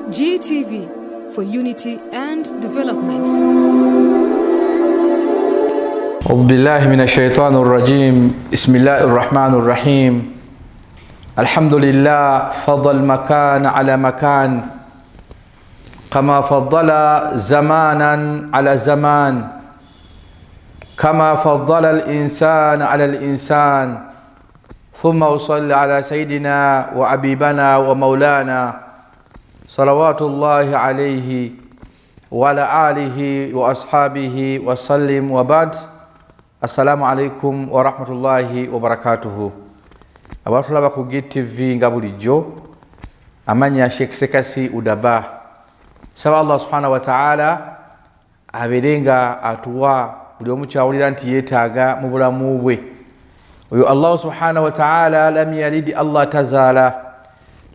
GTV for unity and development. أعوذ بالله من الشيطان الرجيم. بسم الله الرحمن الرحيم. الحمد لله فضل مكان على مكان كما فضل زمانا على زمان كما فضل الإنسان على الإنسان ثم أصلي على سيدنا وحبيبنا ومولانا صلوات الله عليه وعلى آله وأصحابه وسلم وبعد. Assalamu alaikum wa rahmatullahi wa barakatuhu. Abatulaba ku GTV nga bulijjo amanya Sheikh Sekasi Udaba. Saba Allah subhanahu wa ta'ala aberenga atuwa buli omu kyawulira nti yeetaaga mu bulamu bwe. Oyo Allah subhanahu wa ta'ala lam yalid Allah tazala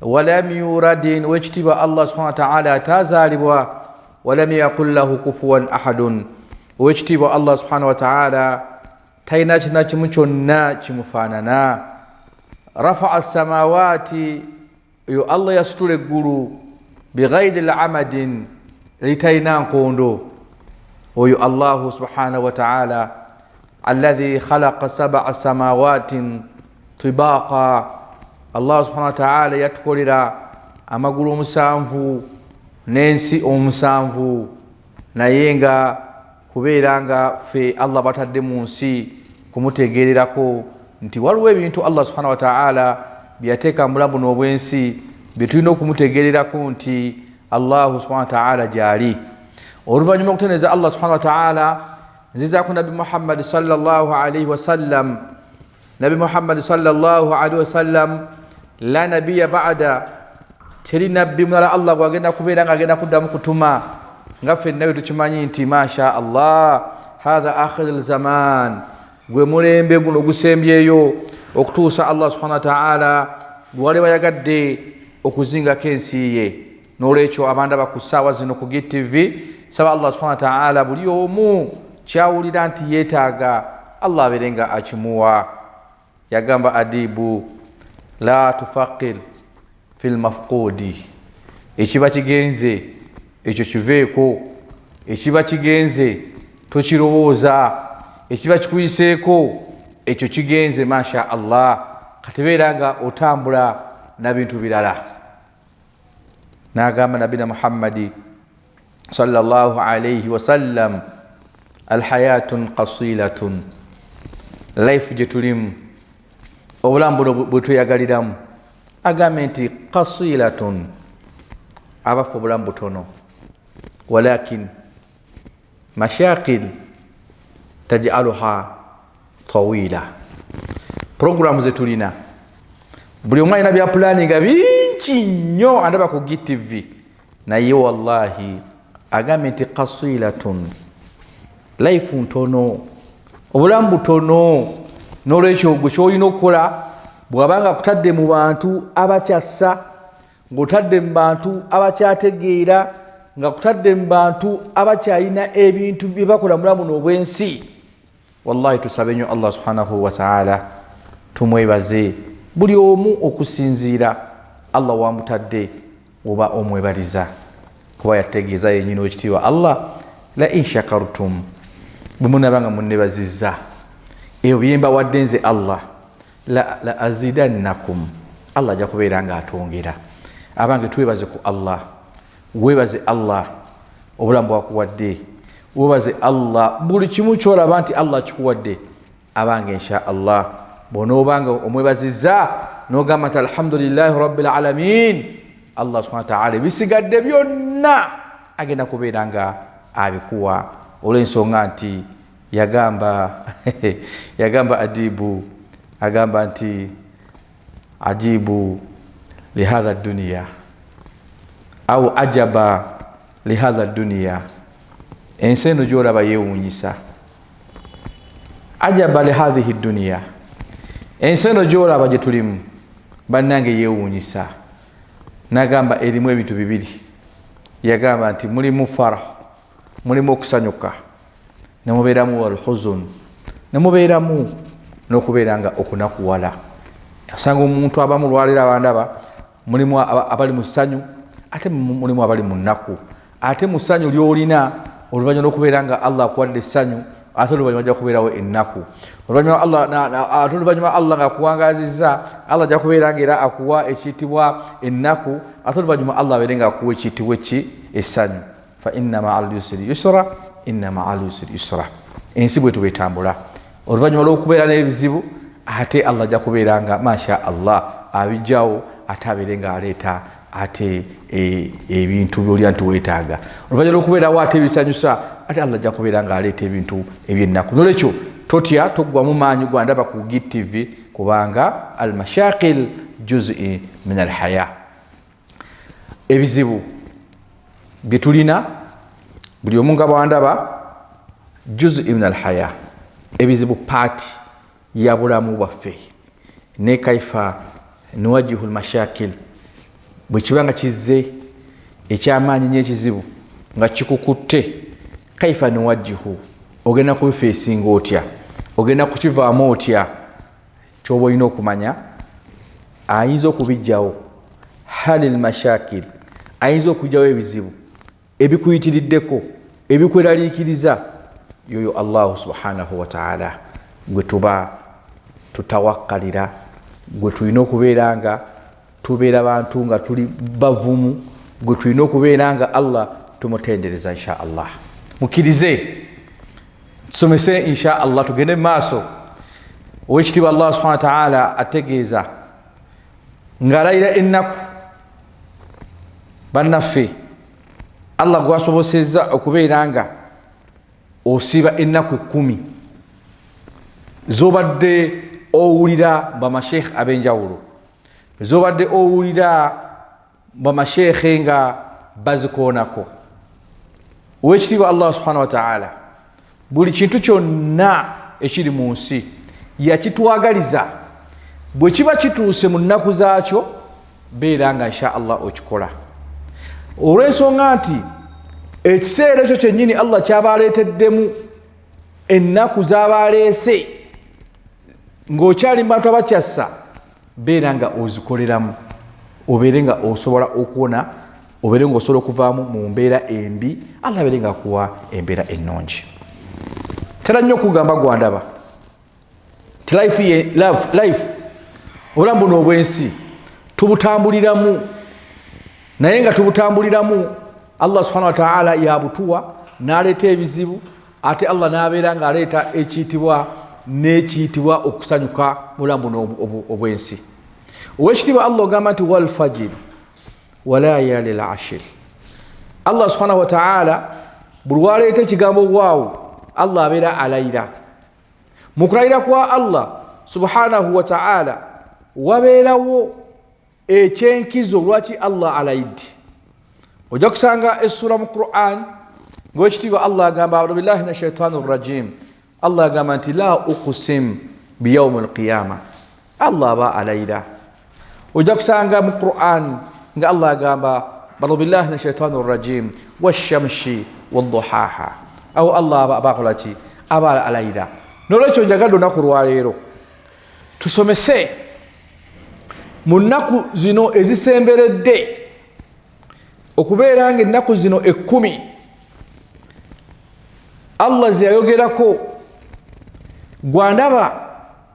wa lam yurad wajtiba Allah subhanahu wa ta'ala tazalibwa wa lam yakul lahu kufuwan ahadun wajtiba Allah subhanahu wa ta'ala taina kina kimu kyonna kimufaanana. Rafa'a as-samawati, yo Allah yasitula eggulu bighayri al-amadin litaina nkondo. Oyo Allah subhanahu wa ta'ala alladhi khalaqa sab'a samawatin tibaqa. Allah subhanahu wa ta'ala yatukolera amagulu omusanvu n'ensi omusanvu, naye nga kubeera nga ffe Allah batadde mu nsi kumutegererako nti waliwo ebintu Allah subhanahu wa ta'ala byateeka mu bulamu n'obwensi bye tulina okumutegererako nti Allah subhanahu wa ta'ala gyali. Oluvannyuma okuteneza Allah subhanahu wa ta'ala, nzizaako Nabi Muhammad sallallahu alaihi wasallam. Nabi Muhammad sallallahu alaihi wasallam la nabiyya ba'da, teri nabbi mulala Allah gwagenda kubeera nga agenda kuddamu kutuma nga ffenna bwe tukimanyi nti masha Allah hatha akhir zaman, gwe mulembe guno gusembyeyo okutuusa Allah subhanahu wa ta'ala lwali bayagadde okuzingako ensi ye. N'olwekyo abanda baku ssaawa zino ku GTV, saba Allah subhanahu wa ta'ala buli omu kyawulira nti yeetaaga Allah abeerenga akimuwa. Yagamba adibu la tufaqir fil mafqudi, ekiba kigenze ekyo kiveeko, ekiba kigenze tokirowooza, ekiba kikuyiseeko ekyo kigenze masha Allah, katebeera nga otambula na bintu birala. N'agamba nabina Muhammadi sallallahu alayhi wasallam alhayatun qasilatun, life gye tulimu, obulamu buno bwe tweyagaliramu, agambe nti qasilatun, abafu obulamu butono, walakin mashakil taj'aluha tawila. Programu ze tulina buli omu alina bya planinga bingi nnyo andaba ku GTV, naye wallahi agambe nti qasilatun, life ntono, obulamu butono. N'olwekyo gwe kyolina okukola bw'abanga akutadde mu bantu abakyassa, ng'otadde mu bantu abakyategeera, nga kutadde mu bantu abakyalina ebintu bye bakola mulamu n'obwensi, wallahi tusabe nnyo Allah subhanahu wa ta'ala tumwebaze buli omu okusinziira Allah wamutadde oba omwebaliza, kuba yategeeza yennyini w'ekitiibwa Allah la in shakartum, bwe munabanga munnebazizza ebyo bye mbawadde nze Allah la azidannakum, Allah ajja kubeera nga atwongera. Abange twebaze ku Allah, webaze Allah obulamu bwakuwadde, webaze Allah buli kimu kyolaba nti Allah kikuwadde. Abange insha Allah bw'onoobanga omwebazizza n'ogamba nti alhamdulillahi rabbil alamin, Allah subhanahu wa ta'ala bisigadde byonna agenda kubeera nga abikuwa. Olw'ensonga nti yagamba adibu, agamba nti ajibu lihadha dunya au ajaba lihadha dunya, ensi eno gyolaba yeewuunyisa. Ajaba lihadhihi dunya, ensi eno gyolaba gye tulimu bannange yeewuunyisa. N'agamba erimu ebintu bibiri. Yagamba nti mulimu farah, mulimu okusanyuka, ne mubeeramu walhuzun, ne mubeeramu n'okubeera nga okunakuwala. Osanga omuntu abamu lwalira abandaba mulimu abali mu ssanyu, ate mulimu abali mu nnaku, ate mu ssanyu ly'olina oluvannyuma lw'okubeera nga Allah akuwadde essanyu, ate oluvannyuma ajja kubeerawo ennaku. Oluvannyuma Allah nga akuwangazizza, Allah ajja kubeera nga era akuwa ekiyitibwa ennaku, ate oluvannyuma Allah abeere nga akuwa ekiyitibwa essanyu. Fa inna ma'al yusri yusra, inna ma'al yusri yusra. Ensi bwe tubetambula, oluvannyuma lw'okubeera n'ebizibu, ate Allah ajja kubeera nga masha Allah abijjawo, ate abeere nga aleeta ate ebintu by'olya nti weetaaga. Oluvannyuma lw'okubeerawo ate ebisanyusa, ate Allah ajja kubeera nga aleeta ebintu eby'ennaku. Nolwekyo totya toggwamu maanyi gwandaba ku GTV, kubanga almashaqil juz'i min alhaya. Ebizibu bye tulina buli omu nga bwandaba juz'i min alhaya, ebizibu paati ya bulamu bwaffe. Ne kaifa nuwajihu almashaqil, bwe kiba nga kizze ekyamaanyi n'ekizibu nga kikukutte, kaifa nuwajihu, ogenda kubifeesinga otya, ogenda kukivaamu otya. Kyoba olina okumanya, ayinza okubijjawo hali almashaqil, ayinza okujjawo ebizibu ebikuyitiriddeko, ebikweraliikiriza, yoyo Allahu subhanahu wa ta'ala gwe tuba tutawakkalira, gwe tulina okubeera nga tubeera bantu nga tuli bavumu, gwe tulina okubeera nga Allah tumutendereza insha Allah. Mukkirize tusomese insha Allah, tugende maaso. Owekitiibwa Allah subhanahu wa ta'ala ategeeza ng'alayira ennaku. Bannaffe, Allah gwasobosezza okubeera nga osiiba ennaku 10 zobadde owulira bamasheekh ab'enjawulo, zobadde owulira bamasheekhe nga bazikoonako. Owekitiibwa Allah subhanahu wa ta'ala buli kintu kyonna ekiri mu nsi yakitwagaliza. Bwe kiba kituuse mu nnaku zaakyo, beera nga insha Allah okikola, olw'ensonga nti ekiseera ekyo kyennyini Allah kyabaleeteddemu ennaku z'abaleese ng'okyali mu bantu abakyassa, beera nga ozikoleramu, obeere nga osobola okuwona, obeere nga osobola okuvaamu mu mbeera embi, Allah abeere nga akuwa embeera ennungi. Tera nnyo okugamba gwandaba ti life obulamu buno obw'ensi tubutambuliramu, naye nga tubutambuliramu Allah subhanahu wa ta'ala yabutuwa n'aleeta ebizibu, ate Allah n'abeera nga aleeta ekiyitibwa n'ekiyitibwa okusanyuka mu bulamu buno obw'ensi. Owekitiibwa Allah ogamba nti wal fajr wa layalil ashir. Allah subhanahu wa ta'ala buli waleeta ekigambo waawu, Allah abeera alayira. Mu kulayira kwa Allah subhanahu wa ta'ala wabeerawo ekyenkizo lwaki Allah alayidde. Ojja kusanga essura mu Qur'an ng'owekitiibwa Allah agamba a'udhu billahi minash shaitanir rajim, Allah agamba nti la uqsim biyawmil qiyamah. Allah aba alayira. Ojja kusanga mu Qur'an nga Allah agamba a'udhu billahi minash shaitanir rajim wash-shamsi wad-duhaha. Aw Allah aba akola ki? Aba alayira. Nolwekyo njagadde olunaku lwaleero tusomese mu nnaku zino ezisemberedde okubeera nga ennaku zino 10 Allah ze yayogerako gwandaba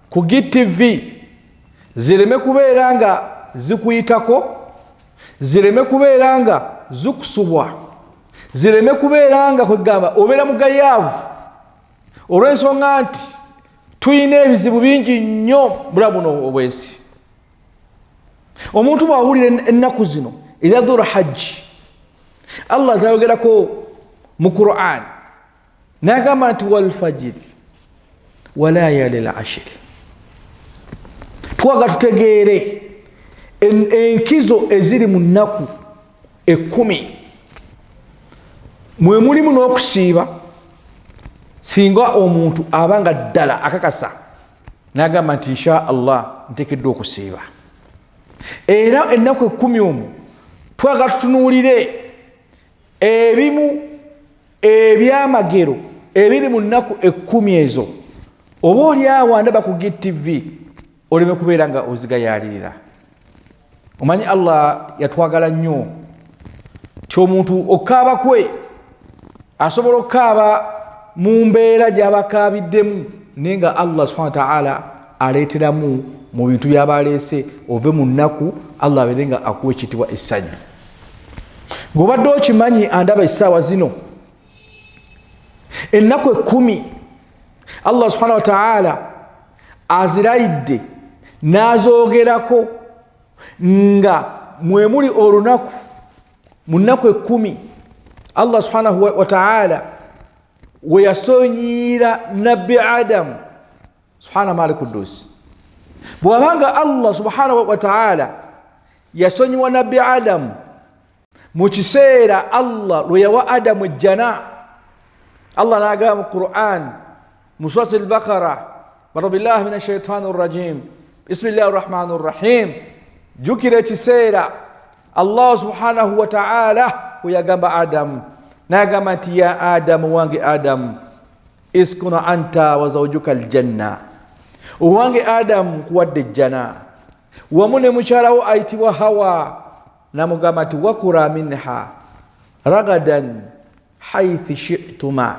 ku GTV, zireme kubeera nga zikuyitako, zireme kubeera nga zikusubwa, zireme kubeera nga kwegamba obeera mugayaavu, olw'ensonga nti tuyina ebizibu bingi nnyo bulamu buno obw'ensi. Omuntu bw'awulira ennaku zino eza dhul hajji, Allah zayogerako mu Qur'an n'agamba nti wal fajr wa layalil ashir. Twaga tutegeere enkizo eziri mu nnaku 10 mwe mulimu n'okusiiba, singa omuntu abanga ddala akakasa n'agamba nti insha Allah nteekeddwa okusiiba. Era ennaku 10 omwo twaga tutunuulire ebimu ebyamagero ebiri mu nnaku 10 ezo. Oba oli awo andaba ku GTV oleme kubeera nga ozigayaalirira. Omanyi Allah yatwagala nnyo ky'omuntu okaaba kwe asobola okukaaba mu mbeera gy'abakaabiddemu naye nga Allah subhanahu wa ta'ala aleeteramu mu bintu by'aba aleese ove mu nnaku Allah abeere nga akuwa ekiyitibwa essanyu. Ng'obadde okimanyi andaba essaawa zino ennaku 10 Allah subhanahu wa ta'ala azirayidde n'azoogerako nga mwe muli olunaku mu nnaku 10 Allah subhanahu wa ta'ala we yasonyiira nabbi Adamu subhana mali kudus. Bw'abanga Allah subhanahu wa ta'ala yasonyiwa nabbi Adamu mu kiseera Allah lwe yawa Adamu ejjana, Allah n'agamba mu Qur'an mu surati al-Baqara a'udhu billahi minash shaitani rrajim bismillahir rahmanir rahim. Jukira ekiseera Allah subhanahu wa ta'ala we yagamba Adamu n'agamba nti ya Adamu, wange Adamu, iskuna anta wa zawjuka aljanna, owange Adamu nkuwadde ejjana wamu ne mukyalawo ayitibwa Hawa, namugamba nti wakula minha ragadan haythu shi'tuma.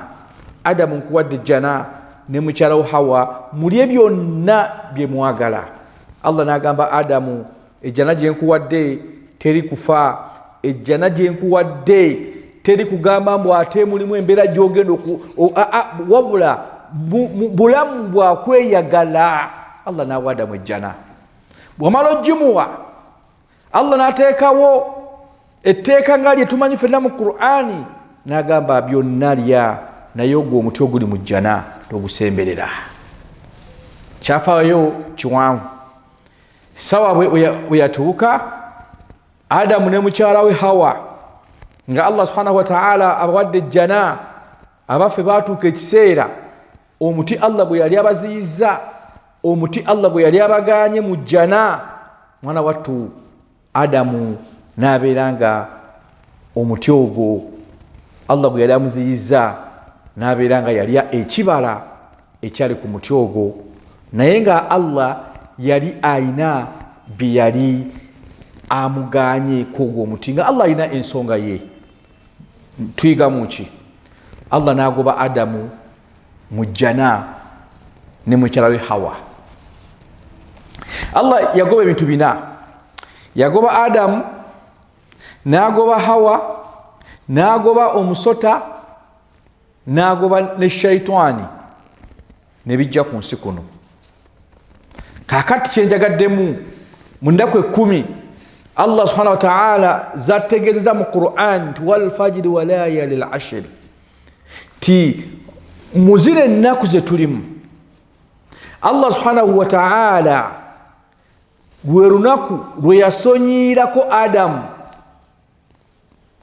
Adamu nkuwadde ejjana ne mukyalawo Hawa mulye byonna bye mwagala. Allah n'agamba Adamu, ejjana gye nkuwadde teri kufa, ejjana gye nkuwadde teri kugamba mbu ate mulimu embeera gy'ogenda wabula bulamu bwa kweyagala. Allah n'awa Adamu ejjana. Bw'amala ogimuwa Allah n'ateekawo etteeka nga lye tumanyi ffenna mu Qur'ani, n'agamba byonna lya naye ogwo omuti oguli mu jjana togusemberera. Kyafaayo kiwanvu. Sawa bwe yatuuka Adamu ne mukyala we Hawa nga Allah subhanahu wa ta'ala abawadde ejjana, abaffe baatuuka ekiseera omuti Allah bwe yali abaziyizza, omuti Allah bwe yali abagaanye mu jjana, mwana wattu Adamu n'abeera nga omuti ogwo Allah bwe yali amuziyizza n'abeera nga yalya ekibala ekyali ku muti ogwo, naye nga Allah yali ayina bye yali amuganye kwogwo omuti, nga Allah ayina ensonga ye. Tuyigamu ki? Allah n'agoba Adamu mu jjana ne mukyala we Hawa. Allah yagoba ebintu bina. Yagoba Adamu, n'agoba Hawa, n'agoba omusota, n'agoba ne shaitani, ne bijja ku nsi kuno. Kaakati kyenjagaddemu mu nnaku 10 Allah subhanahu wa ta'ala zategeezeza mu Qur'an nti wal fajri wa layalil ashr, ti muzire ennaku ze tulimu Allah subhanahu wa ta'ala lwe lunaku lwe yasonyiirako Adamu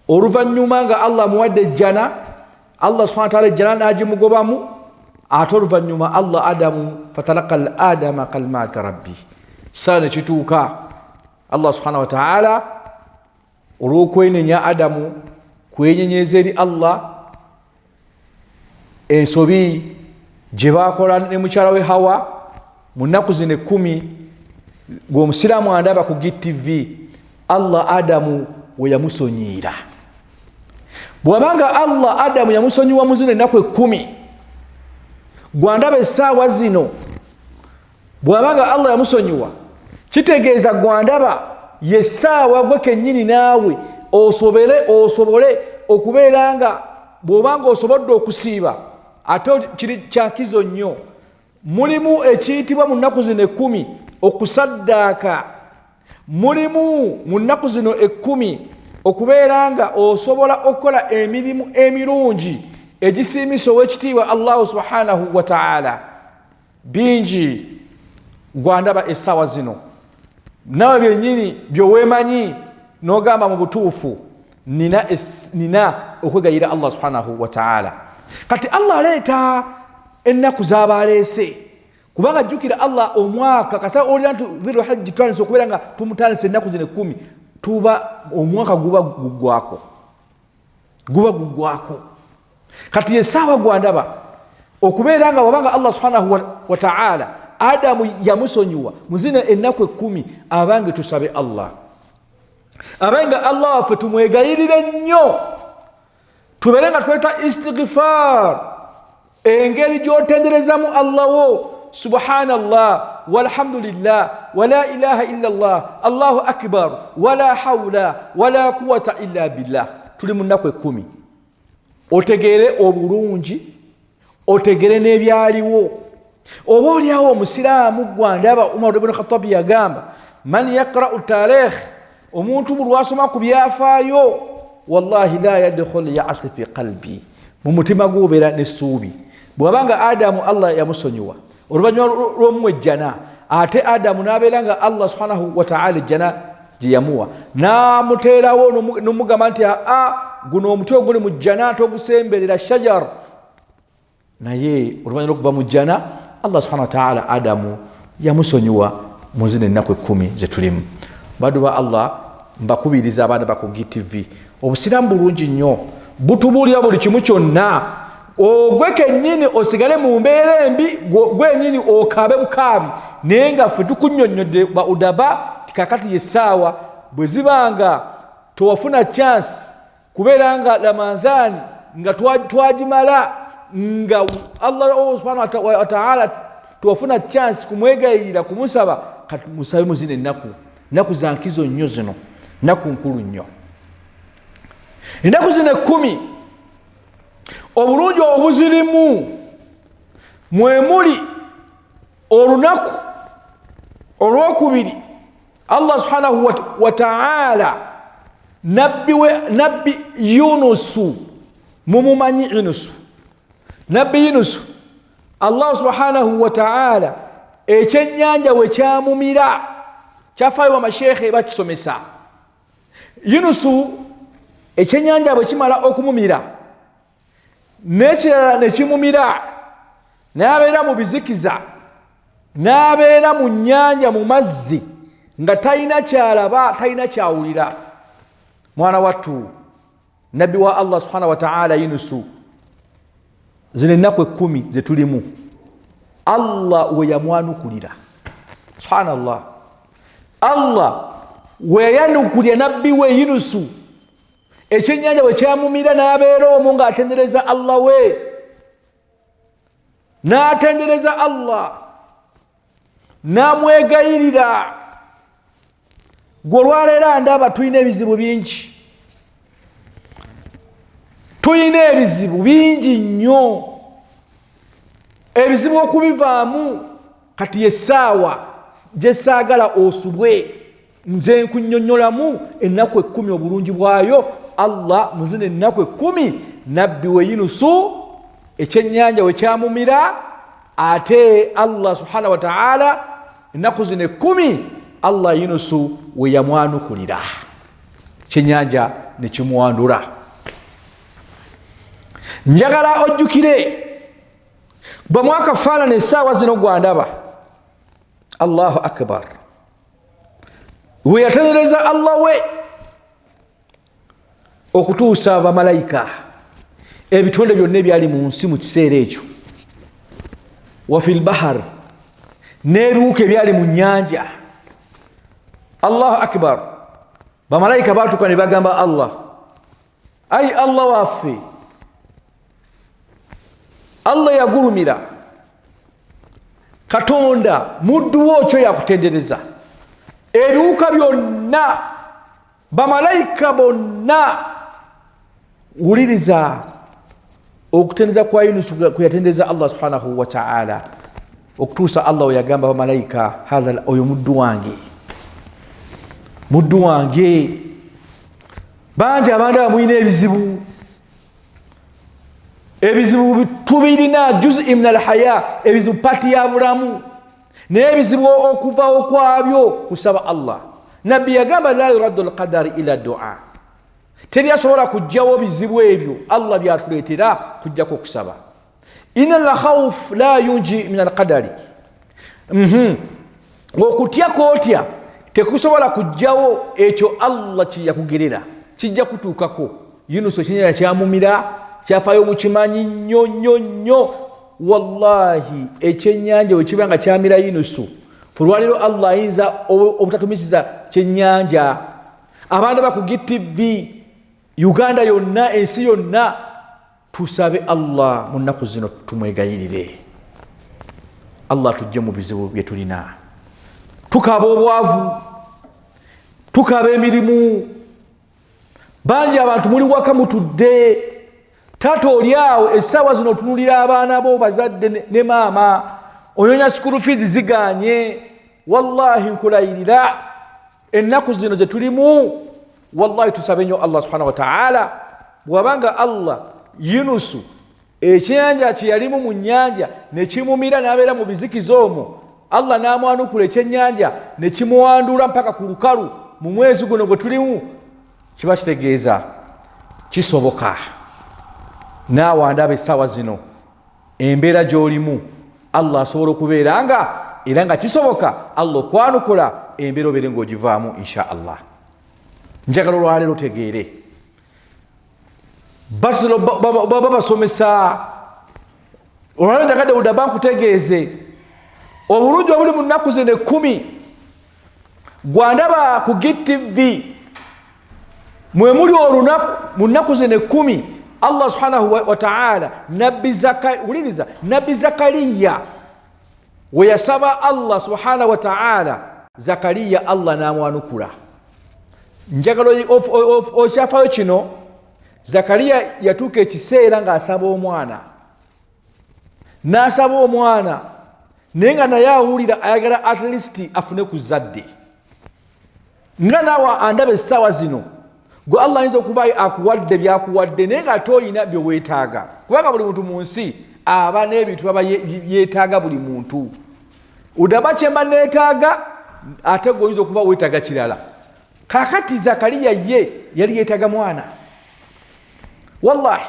oluvannyuma nga Allah amuwadde ejjana. Allah subhanahu wa ta'ala ejjana n'agimugobamu, ate oluvannyuma Allah Adamu fatalaqal adama kalimati rabbi. Saa ne kituuka Allah subhanahu wa ta'ala olw'okwenenya Adamu kwenyenyeeza eri Allah, ensobi gye baakola ne mukyala we Hawa mu nnaku zino 10 ng'omusiraamu andaba ku GTV, Allah Adamu we yamusonyiira. Bw'abanga Allah Adamu yamusonyiwa mu zino ennaku 10, gwandaba essaawa zino bw'abanga Allah yamusonyiwa, kitegeeza gwandaba yessaawa gwe kennyini naawe osobole okubeera nga bw'obanga osobodde okusiiba ate kiri kyakizo nnyo. Mulimu ekiyitibwa mu nnaku zino 10 okusaddaaka, mulimu mu nnaku zino 10 okubeera nga osobola okukola emirimu emirungi egisiimisa ow'ekitiibwa Allah subhanahu wa ta'ala. Bingi gwandaba essaawa zino nawe byennyini byoweemanyi n'ogamba mu butuufu nina okwegayira Allah subhanahu wa ta'ala. Kati Allah aleeta ennaku z'aba aleese, kubanga jjukira Allah omwaka kasa olina nti dhul hajji twandise okubeera nga tumutandise ennaku zino 10, tuba omwaka guba guggwako. Kati essaawa gwandaba okubeera nga wabanga Allah subhanahu wa ta'ala Adamu yamusonyiwa mu zino ennaku 10, abange tusabe Allah. abenga Allah waffe tumwegayirire nnyo tubeere nga tweta istighfar engeri gy'otenderezamu Allah wo subhanallah walhamdulillah wala ilaha illa Allah Allahu akbar wala hawla wala quwwata illa billah. Tuli mu nnaku 10 otegeere obulungi otegeere n'ebyaliwo. Oba oliawo omusiraamu gwandaba Umar ibn Khattab yagamba man yaqra'u tarikh omuntu bulwasoma ku byafaayo wallahi la yadkhul ya'si fi qalbi mu mutima gubeera n'essuubi. bw'abanga Adamu Allah yamusonyiwa oluvannyuma lw'omwejjana ate Adamu n'abeera nga Allah subhanahu wa ta'ala ejjana gye yamuwa n'amuteerawo n'omugamba nti guno omuti oguli mu jjana togusemberera shajar. Naye oluvannyuma lw'okuva mu jjana Allah subhanahu wa ta'ala Adamu yamusonyiwa mu zino ennaku 10 ze tulimu. Baddu ba Allah mbakubiriza abaana ba ku GTV obusiraamu bulungi nnyo butubuulira buli kimu kyonna. Ogwe kennyini osigale mu mbeera embi gwenyini okabe bukaabi naye nga ffe tukunnyonnyodde ba udaba tikakati yessaawa bwe zibanga towafuna chance kubeera nga Ramadhani nga twagimala nga Allah subhanahu wa ta'ala tuwafuna chance kumwegayirira kumusaba kati musabe muzine ennaku za nkizo nnyo zino nnaku nkulu nnyo. Ennaku zino 10 obulungi obuzirimu mwemuli olunaku olwokubiri Allah subhanahu wa ta'ala nabbi Yunusu mumumanyi Yunusu nabbi Yunusu Allah subhanahu wa ta'ala ekyennyanja we kyamumira kyafaayo amashekhe bakisomesa. Yunusu ekyennyanja bwe kimala okumumira n'ekirala ne kimumira n'abeera mu bizikiza n'abeera mu nnyanja mu mazzi nga talina kyalaba talina kyawulira. Mwana wattu nabbi wa Allah subhanahu wa ta'ala Yunusu zino ennaku 10 ze tulimu Allah we yamwanukulira. Subhanallah, Allah we yanukulira nabbi we Yunusu ekyennyanja bwe kyamumira n'abeera omwo ng'atendereza Allah we n'atendereza Allah n'amwegayirira. Gwe olwaleero ndaba tulina ebizibu bingi, tulina ebizibu bingi nnyo, ebizibu okubivaamu kati yessaawa gye saagala osubwe nze nkunnyonnyolamu ennaku 10 obulungi bwayo. Allah mu zino ennaku 10 nabbi we Yunusu ekyennyanja we kyamumira ate Allah subhanahu wa ta'ala ennaku zino 10 Allah Yunusu we yamwanukulira ekyennyanja ne kimuwandula. Njagala ojjukire bwe mwakafaanana essaawa zino gwandaba Allahu akbar we yatendereza Allah we okutuusa bamalayika ebitonde byonna ebyali mu nsi mu kiseera ekyo wa fil bahar n'ebiwuka ebyali mu nnyanja. Allahu akbar bamalayika baatuka ne bagamba Allah ai Allah waffe Allah yagulumira Katonda muddu wo kyo yakutendereza. Ebiwuka byonna bamalayika bonna wuliriza okutendereza kwa Yunusu kwe yatendereza Allah subhanahu wa ta'ala okutuusa Allah we yagamba bamalayika hadha oyo muddu wange. Bangi abantu abamulina ebizibu tubirina juz'i min alhaya ebizibu pati ya bulamu naye ebizibu okuvawo kwabyo kusaba Allah. Nabbi yagamba la yuraddu alqadar ila du'a, teri asobola kujjawo bizibu ebyo Allah byatuleetera kujjako okusaba. Inna alkhawf la yunji min alqadari, okutya kootya tekusobola kujjawo ekyo Allah kiyakugerera kijja kutuukako. Yunusu ekyennyanja kyamumira kyafaayo mukimanyi nnyo. Wallahi ekyennyanja bwe kiba nga kyamira Yunusu olwaleero Allah ayinza obutatumiziza kyennyanja. abaana ba ku GTV Uganda yonna ensi yonna tusabe Allah mu nnaku zino tumwegayirire Allah tujje mu bizibu bye tulina tukaba obwavu tukaba emirimu bangi abantu muli waka mutudde taata oli awo essaawa zino otunulira abaana bo bazadde ne maama onyonya school fees ziganye wallahi nkulayirira ennaku zino ze tulimu wallahi tusabe nnyo Allah subhanahu wa ta'ala bwabanga Allah Yunusu ekyenyanja kye yalimu mu nnyanja ne kimumira n'abeera mu bizikizo omwo Allah n'amwanukula ekyennyanja ne kimuwandula mpaka ku lukalu mu mwezi guno gwe tulimu kiba kitegeeza kisoboka naawe andaba essaawa zino embeera gy'olimu Allah asobola okubeeranga era nga kisoboka Allah okwanukula embeera obeere ng'ogivaamu insha Allah. Njagala olwaleero otegeere baba basomesa olwaleero njagadde budaba nkutegeeze obulungi obuli mu nnaku zino 10 gwandaba ku GTV mwe muli olunaku mu nnaku zino 10 Allah subhanahu wa ta'ala nabbi Zakariya we yasaba Allah subhanahu wa ta'ala Zakariya Allah n'amwanukula. Njagala okyafayo kino Zakariya yatuuka ekiseera ng'asaba omwana n'asaba omwana naye nga naye awulira ayagala at least afune ku zadde nga naawe andaba essaawa zino gwe Allah ayinza okuba akuwadde byakuwadde naye nga toyina bye weetaaga kubanga buli muntu mu nsi aba n'ebintu baba yeetaaga buli muntu udaba kyemba neetaaga ate gwe oyinza okuba weetaaga kirala. Kakati Zakariya ye yali yeetaaga mwana wallahi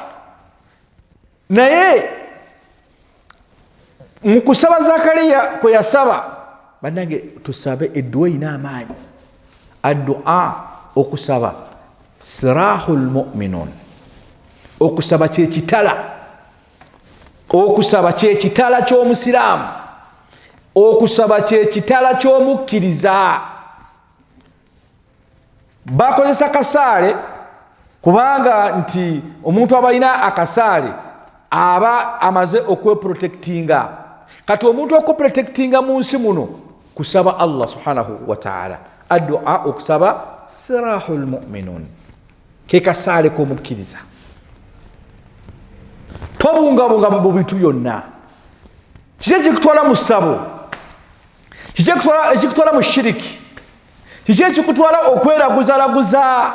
naye mu kusaba Zakariya kwe yasaba bannange tusabe edduwa erina amaanyi addua okusaba sirahul mu'minun okusaba kyekitala ky'omusiraamu okusaba kyekitala ky'omukkiriza. Bakozesa kasaale kubanga nti omuntu abalina akasaale aba amaze okweprotectinga kati omuntu okweprotectinga mu nsi muno kusaba Allah subhanahu wa ta'ala addua okusaba sirahul mu'minun ke kasaale k'omukkiriza tobungabunga mu bintu byonna kiki ekikutwala mu ssabo kiki ekikutwala mu shiriki kiki ekikutwala okweraguzalaguza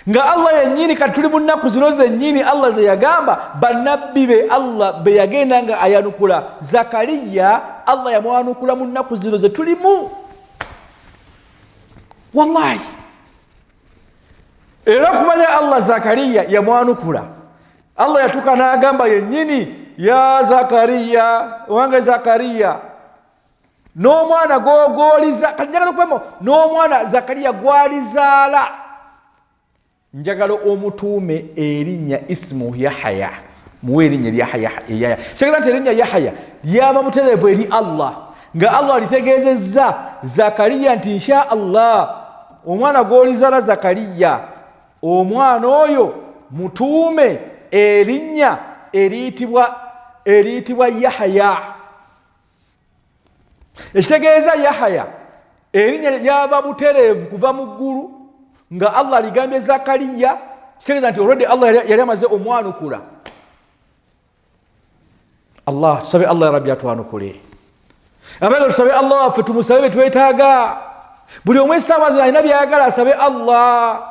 nga Allah yennyini kati tuli mu nnaku zino zennyini Allah ze yagamba bannabbi be Allah be yagenda nga ayanukula Zakariya Allah yamwanukula mu nnaku zino ze tulimu wallahi era kumanya Allah Zakariya yamwanukula Allah yatuuka n'agamba yennyini ya Zakariya wange Zakariya n'omwana gw'oliza kati njagala okupema n'omwana Zakariya gw'alizaala njagala omutuume erinnya ismu Yahya muwe erinnya Yahya segera nti erinnya Yahya lyaba butereevu eri Allah nga Allah alitegeezezza Zakariya nti insha Allah omwana gw'olizaala Zakariya omwana oyo mutuume erinnya eriyitibwa Yahya. Ekitegeeza Yahya erinnya lyava butereevu kuva mu ggulu nga Allah aligambye Zakariya kitegeeza nti already Allah yali amaze omwanukula. Allah tusabe Allah ya Rabbi atwanukule abaga tusabe Allah waffe tumusabe bye twetaaga buli omwe essaawa zino alina byayagala asabe Allah.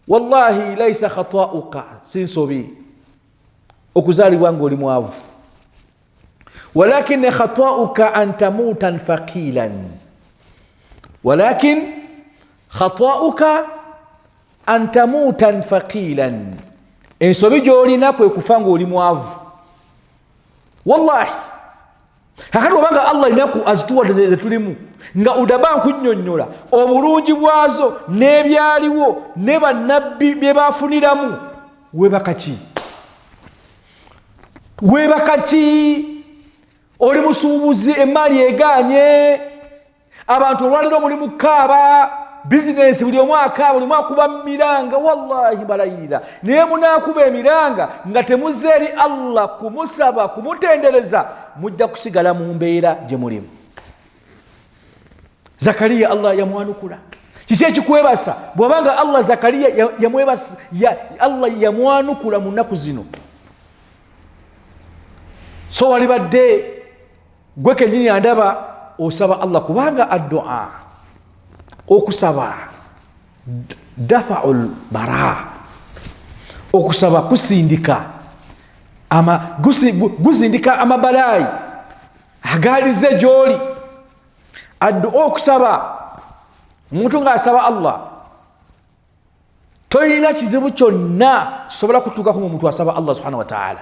Wallahi laisa khata'uka sinsobi okuzaalibwa ng'oli mwavu walakin khata'uka an tamutan faqilan walakin khata'uka an tamutan faqilan ensobi gy'olina kwe kufa ng'oli mwavu wallahi kakati obanga Allah inaku azituwadde ze tulimu nga udaba nkunnyonnyola obulungi bwazo n'ebyaliwo ne bannabbi bye baafuniramu webaka ki oli musuubuzi emaali eganye abantu olwaliro muli mukaaba business buli omwaka buli mwakuba miranga wallahi balayira naye munakuba emiranga nga temuzze eri Allah kumusaba kumutendereza mujja kusigala mu mbeera gye mulimu. Zakariya Allah yamwanukula. Kiki ekikwebasa bw'obanga Allah Zakariya yamwebasa Allah yamwanukula mu nnaku zino. So walibadde gwe kennyini andaba osaba Allah kubanga addu'a okusaba dafa'ul bara okusaba kusindika gusindika amabalayi agalize gyoli. Addu'a okusaba omuntu ng'asaba Allah toyina kizibu kyonna kisobola kutuukako mu muntu asaba Allah subhanahu wa ta'ala.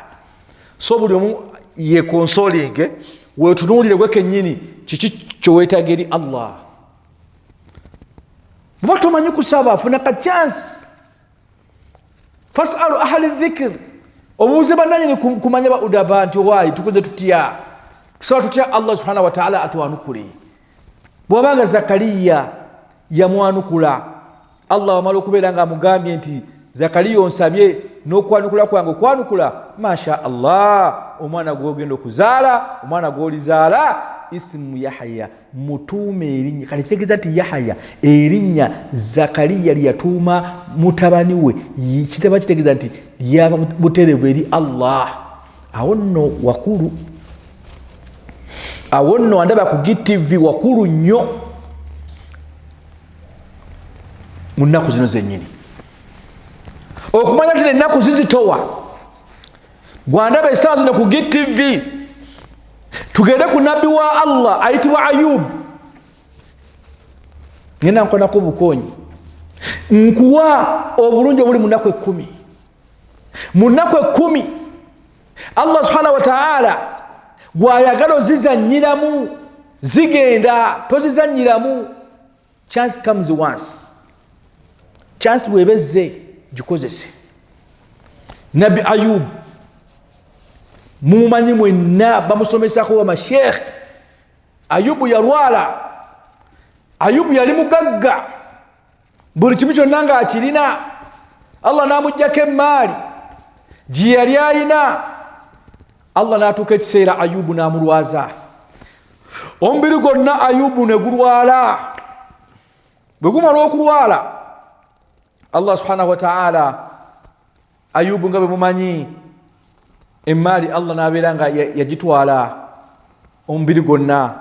So buli omu yekonsolinge wetunuulire gwe kennyini kiki kyoweetaaga eri Allah. Bw'oba tomanyi kusaba funa ka chance fasalu ahli dhikr obuuze bannannyini kumanya ba udaba nti owaayi tukoze tutya tusaba tutya Allah subhanahu wa ta'ala atwanukule. Bw'obanga Zakariya yamwanukula Allah wamala okubeera nga amugambye nti Zakariya onsabye n'okwanukula kwange okwanukula masha Allah omwana gw'ogenda okuzaala omwana gw'olizaala isimu Yahya mutuume erinnya kale kitegeeza nti Yahya erinnya Zakariya lyatuuma mutabani we kitaba kitegeeza nti lyava butereevu eri Allah. Awo nno wakulu awo nno andaba ku GTV wakulu nnyo mu nnaku zino zennyini okumanya nti ennaku zizitowa. Gwandaba essaawa zino ku GTV tugende ku nabbi wa Allah ayitibwa Ayub. Ngenda nkonako bukonyi nkuwa obulungi obuli mu nnaku 10. Mu nnaku 10 Allah subhanahu wa ta'ala gw'ayagala ozizannyiramu zigenda tozizannyiramu. Chance comes once. Chance bwebezze gikozese. Nabbi Ayub mumanyi mwenna bamusomesako wa masheikh. Ayubu yalwala. Ayubu yali mugagga buli kimu kyonna nga akirina. Allah n'amuggyako emmaali gye yali ayina. Allah n'atuuka ekiseera Ayubu n'amulwaza. Omubiri gwonna Ayubu ne gulwala. Bwe gumala okulwala Allah subhanahu wa ta'ala Ayubu nga bwe mumanyi emmaali Allah n'abeera nga yagitwala. Omubiri gwonna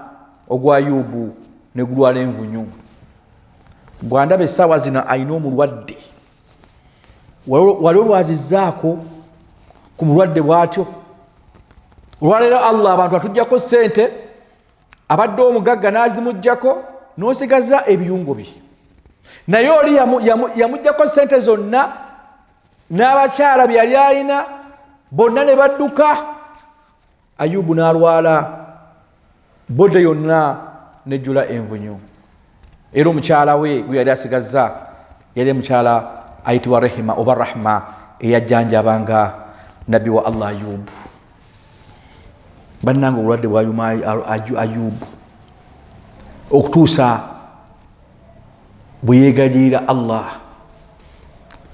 ogwa Ayubu ne gulwala envunyu. Bw'andaba essaawa zino ayina omulwadde wali olwazizzaako ku mulwadde bw'atyo. Olwaleero Allah abantu atuggyako ssente abadde omugagga n'azimuggyako n'osigaza ebiyungo bye. Naye oli yamuggyako ssente zonna n'abakyala bye yali ayina bonna ne badduka. Ayubu n'alwala bodde yonna nejjula envunyu. Era omukyala we gwe yali asigazza yali mukyala ayitibwa Rehima oba Rahma eyajjanjabanga nabbi wa Allah Ayubu. Bannanga obulwadde bwa Ayubu okutuusa bwe yeegaliira Allah.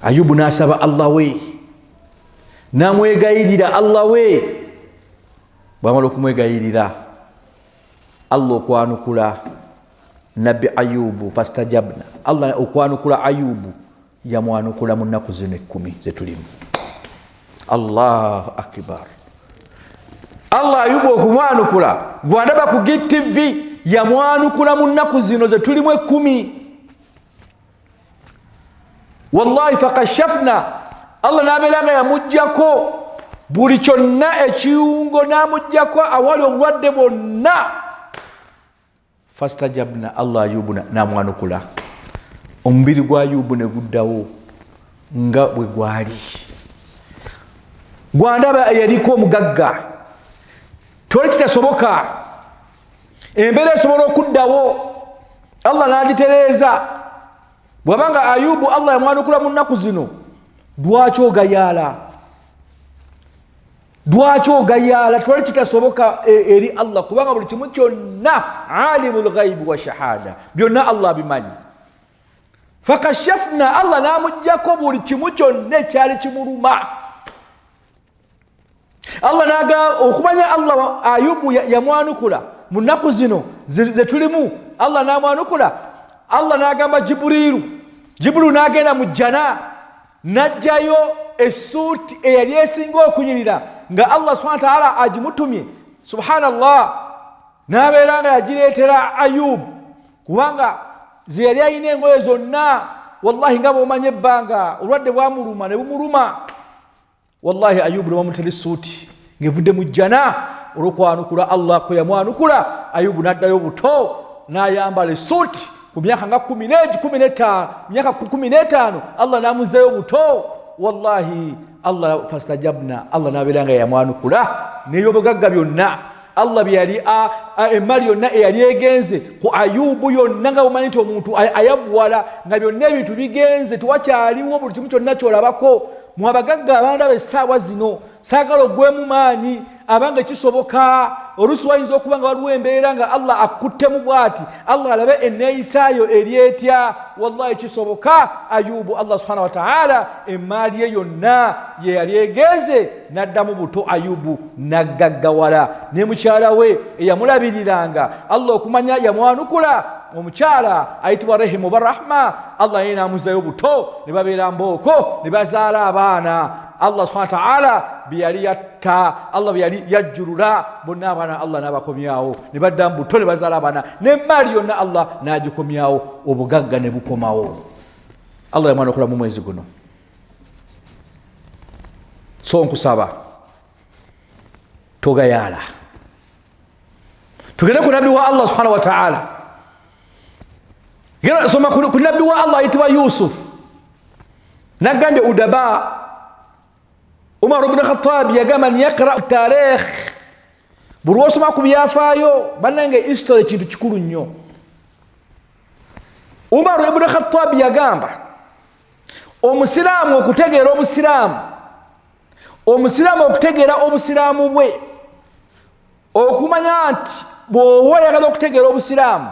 Ayubu n'asaba Allah we n'amwegayirira Allah we. Bw'amala okumwegayirira Allah okwanukula nabbi Ayubu fastajabna. Allah okwanukula Ayubu yamwanukula mu nnaku zino 10 zetulimu. Allahu akbar. Allah Ayubu okumwanukula gwandaba ku GTV yamwanukula mu nnaku zino zetulimu 10. Wallahi fakashafna Allah n'abeera nga yamuggyako buli kyonna ekiwungo n'amuggyako awali obulwadde bwonna. Fastajabna Allah Ayubu n'amwanukula. Omubiri gwa Ayubu ne guddawo nga bwe gwali. Gwandaba yaliko omugagga toli kitasoboka. Embeera esobola okuddawo Allah n'agitereeza. Bw'abanga Ayubu Allah yamwanukula mu nnaku zino lwaki ogayaala? Lwaki ogayaala? Toli kitasoboka eri Allah kubanga buli kimu kyonna alimul ghaibi wa shahada byonna Allah bimanyi. fakashafna Allah namujjako buli kimu kyonna ekyali kimuluma. Allah naga okumanya Allah Ayubu yamwanukula mu nnaku zino ze tulimu. Allah namwanukula. Allah nagamba Jibrilu nagenda mu jjana najjayo essuuti eyali esinga okunyirira nga Allah subhanahu wa ta'ala agimutumye. Subhanallah, nabeera nga yagireetera Ayubu kubanga ze yali alina engoye zonna. Wallahi nga bw'omanya ebbanga olwadde bwamuluma ne bumuluma. Wallahi Ayubu ne bamutera essuuti ng'evudde mu jjana olw'okwanukula Allah kwe yamwanukula. Ayubu n'addayo buto n'ayambala essuuti ku myaka nga 15 myaka 15 Allah n'amuzzayo buto. Wallahi Allah fastajabna, Allah n'abeera nga yamwanukula n'ebyobugagga byonna. Allah byali emali yonna eyali egenze ku Ayubu yonna nga bumanyi nti omuntu ayabuwala nga byonna ebintu bigenze tewakyaliwo buli kimu kyonna kyolabako. Mu abagagga abandaba essaawa zino saagala ogwemu maanyi abanga kisoboka. Oluusi wayinza okuba nga waliwo embeera nga Allah akuttemu bw'ati, Allah alabe enneeyisaayo eri etya. Wallahi kisoboka. Ayubu Allah subhanahu wa ta'ala emaali ye yonna ye yali egenze n'addamu buto. Ayubu n'aggaggawala ne mukyala we eyamulabiriranga Allah okumanya yamwanukula. Omukyala ayitibwa Rahimu barahma. Allah yena amuzzayo buto ne babeera mbooko ne bazaala abaana. Allah subhanahu wa ta'ala biyali yatta, Allah biyali yajjulula bonna abaana Allah n'abakomyawo ne badda mbuto ne bazaala abaana n'emmaali yonna Allah n'agikomyawo, obugagga ne bukomawo. Allah yamwanukula mu mwezi guno. So nkusaba togayaala tugende ku nabbi wa Allah subhanahu wa ta'ala. Soma ku nabbi wa Allah ayitibwa Yusuf. Nagambye udaba Umar ibn Khattab yagamba niyaqra tarikh. Buli lw'osoma ku byafaayo bannange history kintu kikulu nnyo. Umar ibn Khattab yagamba omusiraamu okutegeera obusiraamu, omusiraamu okutegeera obusiraamu bwe, okumanya nti bw'oba oyagala okutegeera obusiraamu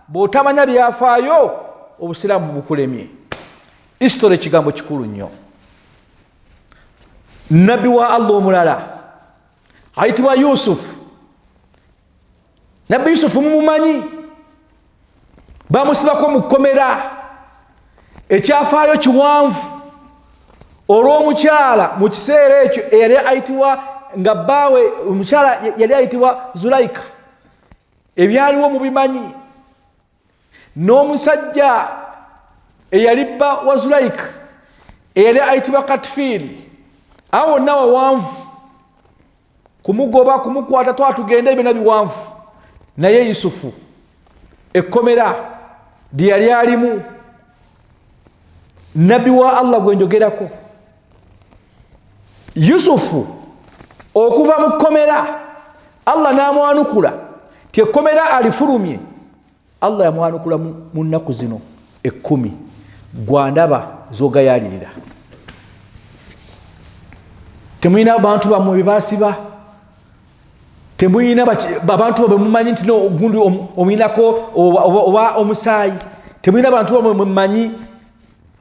bw'otamanya byafaayo obusiraamu bukulemye. History kigambo kikulu nnyo. Nabbi wa Allah omulala ayitibwa Yusuf. Nabbi Yusuf mumumanyi, bamusibako mu kkomera. Ekyafaayo kiwanvu olw'omukyala mu kiseera ekyo eyali ayitibwa nga bbaawe omukyala yali ayitibwa Zulaika. Ebyaliwo mubimanyi. N'omusajja eyali bba wa Zulaika eyali ayitibwa Katfiri. Awo wonna wawanvu, kumugoba kumukwata twatugenda ebyo nabiwanvu. Naye Yusufu ekkomera lye yali alimu, nabbi wa Allah gwe njogerako. Yusufu okuva mu kkomera Allah n'amwanukula ti ekkomera alifulumye. Allah yamwanukula mu nnaku zino 10 gwandaba zogayalirira. Temuyina abantu bammwe bebasiba, temuyina abantu bammwe mumanyi nti ogundi omuyinako oba omusaayi, temuyina abantu bammwe mumanyi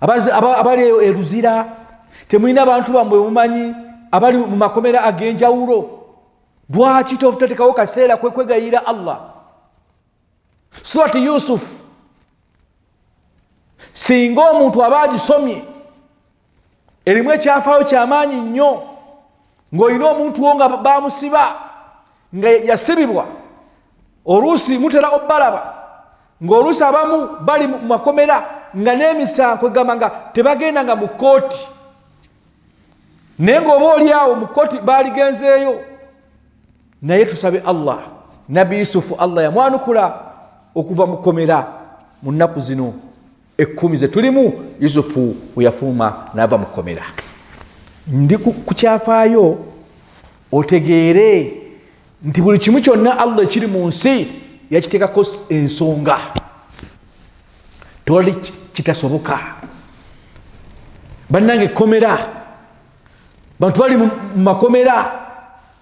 abali eruzira, temuyina abantu bammwe mumanyi abali mu makomera ag'enjawulo. Lwaki totatekawo kaseera kwegayira Allah? Surati Yusuf singa omuntu aba agisomye erimu ekyafaayo kyamaanyi nnyo. Ng'olina omuntu wo nga bamusiba nga yasibibwa, oluusi mutera obbalaba ng'oluusi abamu bali mu makomera nga n'emisango egamba nga tebagenda nga mu kkooti, naye ng'oba oli awo mu kkooti baaligenzeeyo. Naye tusabe Allah, Nabbi Yusufu Allah yamwanukula okuva mu kkomera mu nnaku zino 10 ze tulimu. Yusufu we yafuluma n'ava mu kkomera. Ndi ku kyafaayo otegeere nti buli kimu kyonna Allah ekiri mu nsi yakiteekako ensonga. Tewali kitasoboka. Bannange ekkomera, bantu bali mu makomera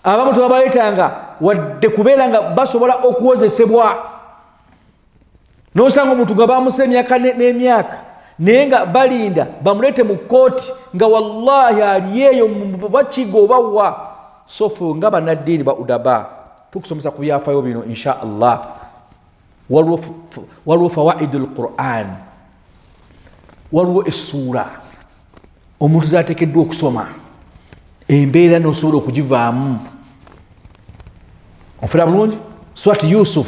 abamu tebabaleetanga wadde kubeera nga basobola okuwozesebwa. N'osanga omuntu nga bamuse emyaka n'emyaka naye nga balinda bamulete mu kooti nga wallahi aliyeeyo bakigo bawa. Sofu nga bannaddiini ba udaba tukusomesa ku byafaayo bino insha Allah. Waliwo fawaidul Qur'an, waliwo essuula omuntu zateekeddwa okusoma embeera n'osobola okugivaamu. Onfera bulungi Surati Yusuf,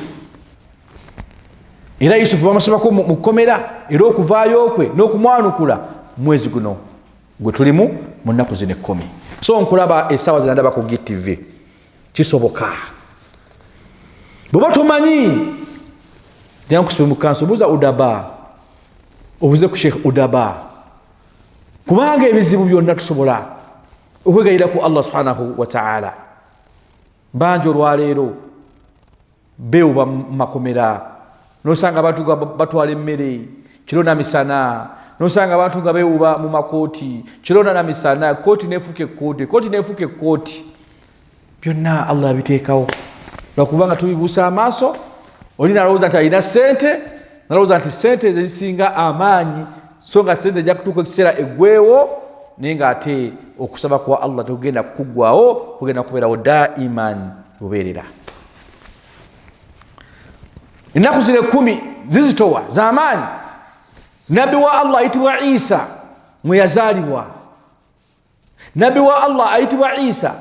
era Yusufu bamusomako mu kkomera, era okuvaayo kwe n'okumwanukula mwezi guno gwe tulimu mu nnaku zino 10. So nkulaba essaawa zino ndaba ku GTV kisoboka. Bw'oba tomanyi jjangu kusibe mu kanso buuza udaba, obuze ku Sheikh Udaba, kubanga ebizibu byonna tusobola okwegayira ku Allah subhanahu wa ta'ala. Banjo olwaleero beewuba mu makomera, nosanga abantu batwala emmere kiro na misana, nosanga abantu nga beewuba mu makooti kiro na misana, kooti neefuuka ekkooti, kooti neefuuka ekkooti. Byonna Allah abiteekawo lwakubanga tubibuusa amaaso. Oli nalowooza nti alina ssente, nalowooza nti ssente ezisinga amaanyi, so nga ssente ejja kutuuka ekiseera eggweewo, naye ng'ate okusaba kwa Allah tekugenda kukuggwawo, kugenda kubeerawo daiman lubeerera. Ennaku zino 10 zizitowa z'amaanyi. Nabbi wa Allah ayitibwa Isa mwe yazaalibwa. Nabbi wa Allah ayitibwa Isa,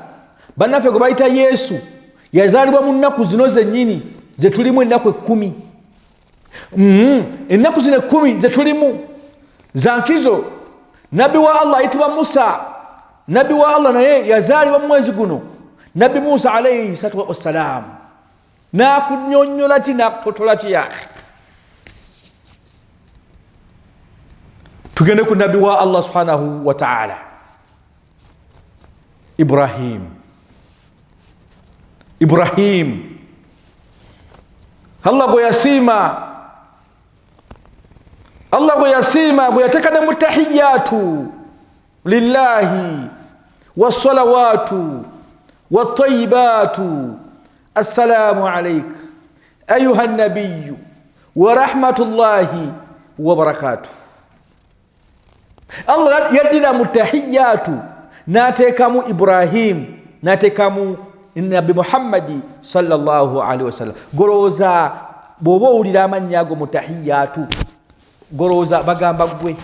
bannaffe gwe bayita Yesu, yazaalibwa mu nnaku zino zennyini ze tulimu, ennaku 10. Ennaku zino 10 ze tulimu za nkizo. Nabbi wa Allah ayitibwa Musa, nabbi wa Allah naye yazaalibwa mu mwezi guno. Nabbi Musa alayhi salatu wassalam nakunyonyola ki nakupotola ki yakhe. Tugende ku nabbi wa Allah subhanahu wa ta'ala Ibrahim, Allah gwe yasiima gwe yateeka ne mutahiyatu lillahi wassalawatu wattayibatu assalamu alayka ayuha nabiyyu wa rahmatullahi wa barakatuh. Allah yaddira mutahiyatu n'ateekamu Ibrahim, n'ateekamu Nabi Muhammadi sallallahu alaihi wasallam. Golowooza bw'oba owulira amannya ago mutahiyatu, golowooza bagamba gwe.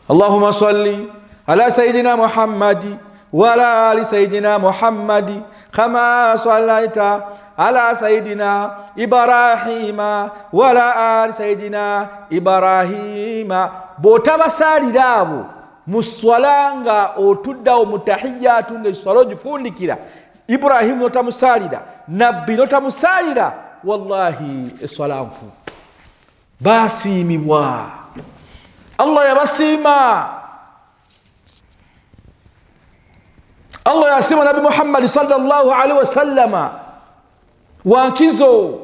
Allahumma salli ala sayidina Muhammadi wa ala ali sayidina Muhammadi kama sallaita ala sayidina Ibrahima wa ala ali sayidina Ibrahima. Bw'otabasalira abo mu swala nga otuddawo mutahiyatu ng'eswala ogifundikira, Ibrahimu notamusalira, nabbi notamusalira, wallahi eswala nfu. Basiimibwa, Allah yabasiima. Allah yasiima Nabi Muhammad sallallahu alaihi wasallama wankizo.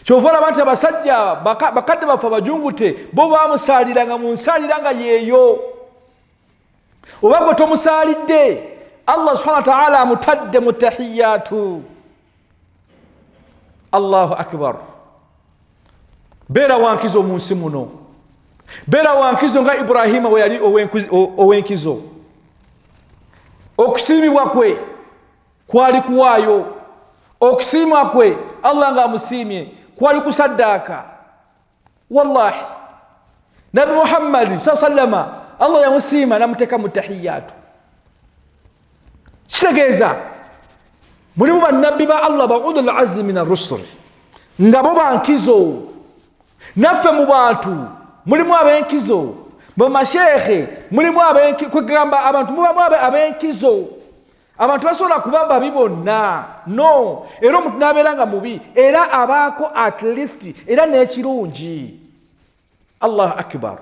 Kyova olaba nti abasajja bakadde baffe abajungute bo bamusaliranga mu nsalira nga yeeyo. Oba gwe tomusalidde, Allah subhanahu wa ta'ala amutadde mutahiyatu. Allahu akbar. Beera wankizo mu nsi muno, beera wankizo nga Ibrahima we yali ow'enkizo. Okusiimibwa kwe kwali kuwaayo, okusiimwa kwe Allah nga amusiimye kwali kusaddaaka. Wallahi Nabi Muhammad sallallahu alaihi wasallam Allah yamusiima namuteeka mutahiyatu. Kitegeeza mulimu bannabbi ba Allah ba ulul azmi min ar-rusul nga bo bankizo. Naffe mu bantu mulimu ab'enkizo, mu masheekhe mulimu kwegamba abantu mubamu ab'enkizo. Abantu basobola kuba babi bonna, no. Era omuntu n'abeera nga mubi era abaako at least era n'ekirungi. Allahu akbar.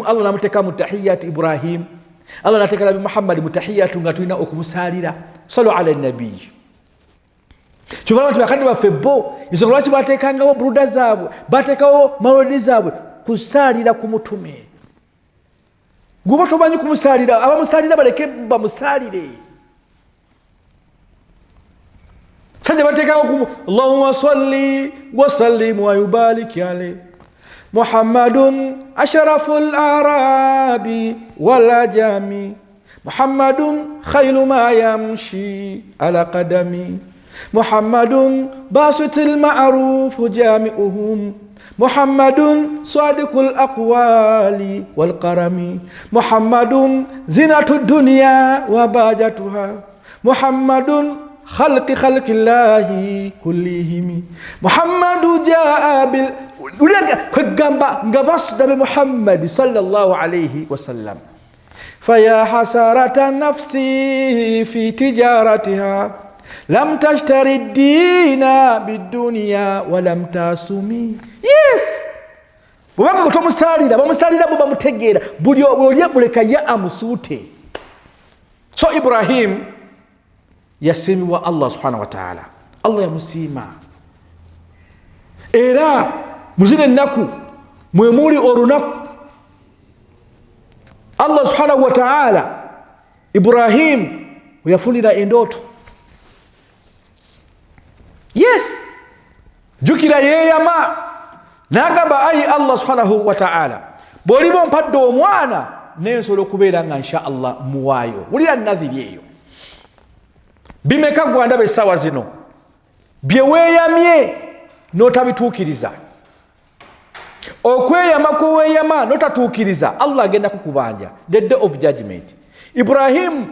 Allah namuteeka mutahiyatu Ibrahim, Allah nateeka Nabi Muhammad mutahiyatu nga tulina okumusalira. Sallu ala nabi. Kyova abantu bakadde baffe bo ensonga lwaki bateekangawo buruda zaabwe, bateekawo mawulidi zaabwe kusalira ku mutume. Gwoba tomanyi kumusalira, abamusalira baleke bamusalire. sajja bateekawo ku Allahumma salli wa sallim wa yubarik alayhi Muhammadun ashraful arabi wal ajami Muhammadun khayru ma yamshi ala qadami Muhammadun basitul ma'ruf jami'uhum Muhammadun sadiqul aqwali wal qarami Muhammadun zinatud dunya wa bajatuha Muhammadun khalqi khalqillahi kullihim Muhammadu jaa bil uliga kwegamba ngabasda bi Muhammad sallallahu alayhi wasallam faya hasarata nafsi fi tijaratiha lam tashtari ad-dina bid-dunya wa lam tasumi. Yes, bwanga kutomusalira bamusalira bo bamutegeera buli buleka ya amusute. So Ibrahim yasimiwa Allah subhanahu wa ta'ala, Allah yamusima era muzine naku mwemuli orunaku Allah subhanahu wa ta'ala Ibrahim yafunira endoto. Yes, jukira yeyama nagamba ayi Allah subhanahu wa ta'ala bolibo mpadde omwana nensolo kubeera nga insha Allah muwayo ulira nadhiri eyo bimeka gwanda sawa zino byeweyamye notabituukiriza okweyama kweyama notatuukiriza Allah agenda kukubanja the day of judgment. Ibrahim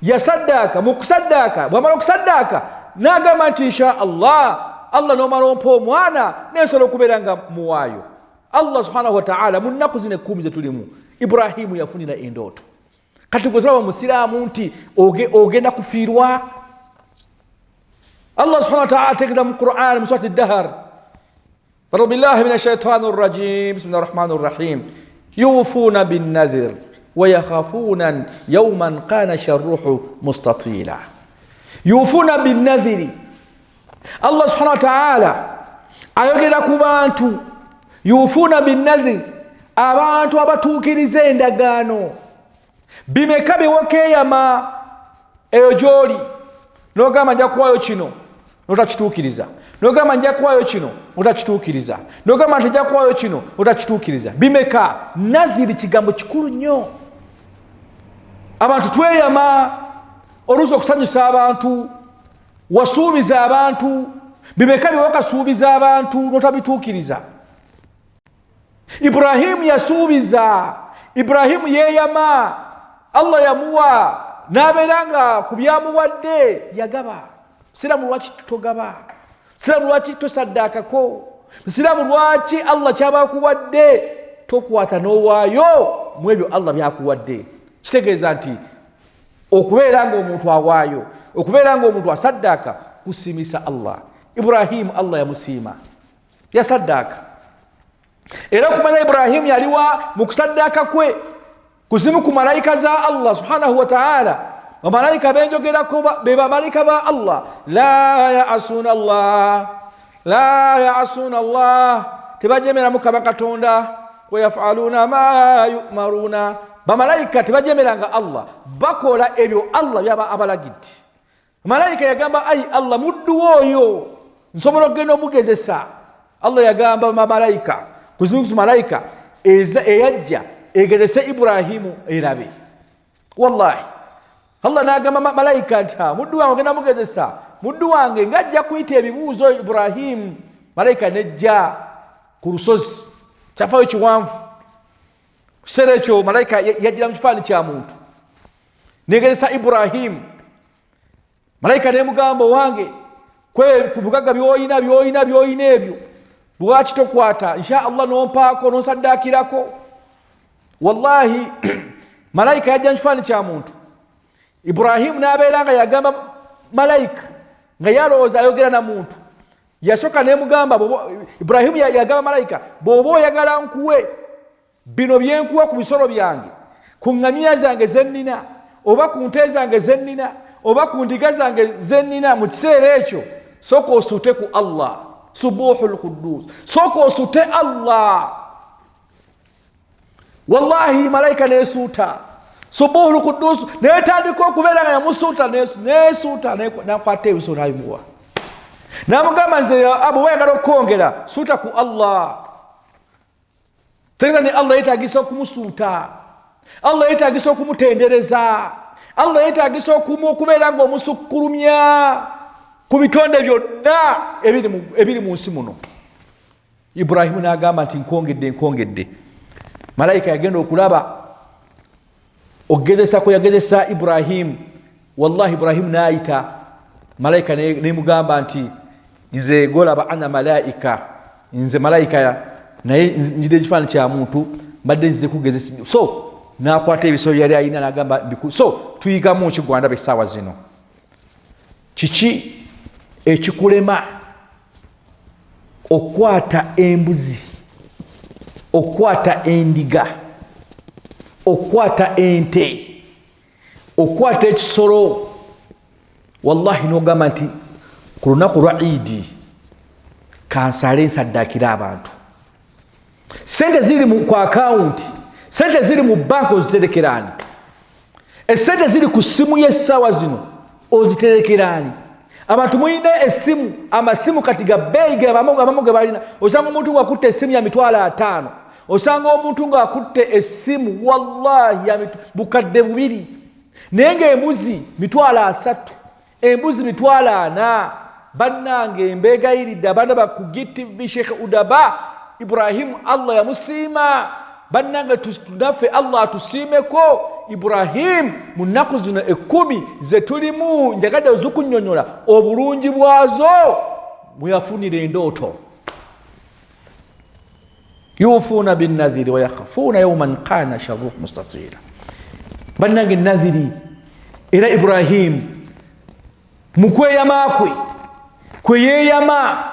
yasaddaka mukusaddaka bwamala okusaddaka nagamba nti insha Allah Allah nomala ompa omwana nensolo okubeera nga muwaayo. Allah subhanahu wa ta'ala mu nnaku zino 10 ze tulimu Ibrahimu yafunira endooto. Kati gwe tulaba musiraamu nti ogenda kufiirwa. Allah subhanahu wa ta'ala ategeeza mu Qur'an mu surati ad-Dahr أعوذ بالله من الشيطان الرجيم بسم الله الرحمن الرحيم يوفون بالنذر ويخافون يوما كان شره مستطيلا. يوفون بالنذر الله سبحانه وتعالى ayogera ku bantu yufuna binnadhir abantu abatuukiriza endagaano bimeka bewakeyama eyo gyoli nogamba nja kuwayo kino notakituukiriza nogamba nja kuwayo kino otakituukiriza nogamba nti nja kuwayo kino otakituukiriza bimeka. nadhiri kigambo kikulu nnyo. abantu tweyama oluusi okusanyusa abantu wasuubiza abantu bimeka byewakasuubiza abantu notabituukiriza. Ibrahimu yasuubiza, Ibrahimu yeyama, Allah yamuwa nabeera nga ku byamuwadde yagaba. Siramu lwaki togaba? Siramu lwaki tosaddaakako? Siramu lwaki Allah kyabakuwadde tokwata n'owaayo mu ebyo Allah byakuwadde? Kitegeeza nti okubeera nga omuntu awaayo, okubeera nga omuntu asaddaaka kusiimisa Allah. Ibrahimu Allah yamusiima, yasaddaaka. Era okumanya Ibrahimu yaliwa mu kusaddaaka kwe kuzimu ku malayika za Allah subhanahu wa ta'ala. Bamalayika benjogerako be bamalayika ba Allah la ya'asuna Allah tebajemera mukama Katonda wa yaf'aluna ma yu'maruna. Bamalayika tebajemeranga Allah bakola ebyo Allah byaba abalagidde. Malayika yagamba ayi Allah muddu oyo nsobola okugenda omugezesa. Allah yagamba malayika kuzimu malayika eyajja egezese Ibrahimu erabe. Wallahi Allah nagamba malayika nti muddu wange ogenda mugezesa muddu wange ngajja kuyita ebibuuzo Ibrahimu. Malayika nejja ku lusozi kyafayo kiwanvu. Kiseera ekyo malayika yajjira mu kifaananyi kya muntu negezesa Ibrahimu. Malayika nemugamba wange ku bugagga byoyina ebyo lwaki tokwata insha Allah nompaako nonsaddaakirako. Wallahi malayika yajja mu kifaananyi kya muntu. Ibrahimu nabeera nga yagamba malayika nga yalowooza ayogera na muntu. Yasooka nemugamba Ibrahimu yagamba malayika bw'oba oyagala nkuwe bino byenkuwa ku bisolo byange, ku ŋŋamiya zange zennina oba ku nte zange zennina oba ku ndiga zange zennina, mu kiseera ekyo sooka osute ku Allah subuhul quddus, sooka osute Allah. Wallahi malayika nesuuta subuhul quddus netandika okubeera nga yamusuuta nesuuta nakwata ebisolo nabimuwa. namugamba nze abo wayagala okukongera suuta ku Allah. Tegeza ni Allah yeetagisa okumusuuta, Allah yeetagisa okumutendereza, Allah yeetagisa okubeera ng'omusukkulumya ku bitonde byonna ebiri mu nsi muno. Ibrahimu n'agamba nti nkongedde. Malayika yagenda okulaba okugezesa kwe yagezesa Ibrahimu. Wallahi Ibrahimu n'ayita malayika nemugamba nti nze golaba ana malayika, nze malayika naye njide ekifaananyi kya muntu mbadde nzize kugezesa. So n'akwata ebiso byali alina n'agamba so tuyigamu ekigwanda essaawa zino. Kiki ekikulema okukwata embuzi, okukwata endiga, okukwata ente, okukwata ekisolo? Wallahi n'ogamba nti ku lunaku lwa Eid kansale nsaddaakira abantu. Sente ziri ku akawunti, sente ziri mu banka oziterekeraani, esente ziri ku simu y'essaawa zino oziterekeraani. Abantu muyina essimu, amasimu kati ga bbeeyi abamu ge balina. Osanga omuntu ng'akutte essimu ya $5,000, osanga omuntu ng'akutte essimu wallahi ya bukadde 2, naye ng'embuzi $3,000, embuzi $4,000. Bannange mbeegayiridde abaana baku GTV Sheikh Udaba Ibrahimu Allah yamusiima. Bannange tunaffe Allah atusiimeko. Ibrahimu mu nnaku zino 10 ze tulimu njagadde ozukunnyonnyola obulungi bwazo bwe yafunira endooto. yufuuna binnadhiri wa yakhafuuna yawman kana sharruhu mustatira. Bannange nadhiri era Ibrahimu mu kweyama kwe yeeyama